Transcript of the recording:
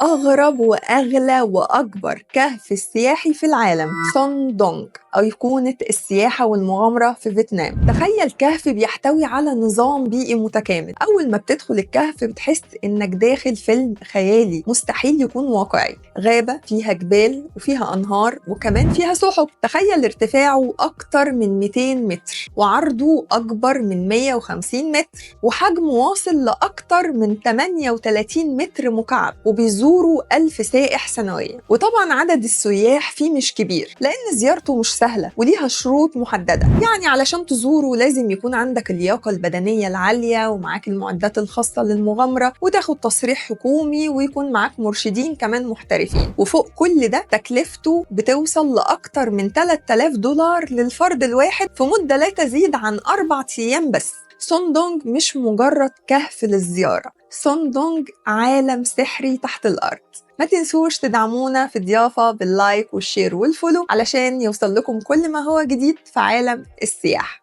أغرب وأغلى وأكبر كهف سياحي في العالم، سون دونج، أيقونة السياحة والمغامرة في فيتنام. تخيل كهف بيحتوي على نظام بيئي متكامل. أول ما بتدخل الكهف بتحس إنك داخل فيلم خيالي مستحيل يكون واقعي. غابة فيها جبال وفيها أنهار وكمان فيها سحب. تخيل ارتفاعه أكتر من 200 متر وعرضه أكبر من 150 متر وحجمه واصل لأكتر من 38 متر مكعب، وبيزوروا 1000 سائح سنويا. وطبعا عدد السياح فيه مش كبير لأن زيارته مش سهلة وليها شروط محددة. يعني علشان تزوره لازم يكون عندك اللياقة البدنية العالية ومعاك المعدات الخاصة للمغامرة وتاخد تصريح حكومي ويكون معاك مرشدين كمان محترفين. وفوق كل ده تكلفته بتوصل لأكتر من 3000 دولار للفرد الواحد في مدة لا تزيد عن 4 أيام بس. سون دونج مش مجرد كهف للزيارة، سون دونج عالم سحري تحت الأرض. ما تنسوش تدعمونا في الضيافة باللايك والشير والفولو علشان يوصل لكم كل ما هو جديد في عالم السياحة.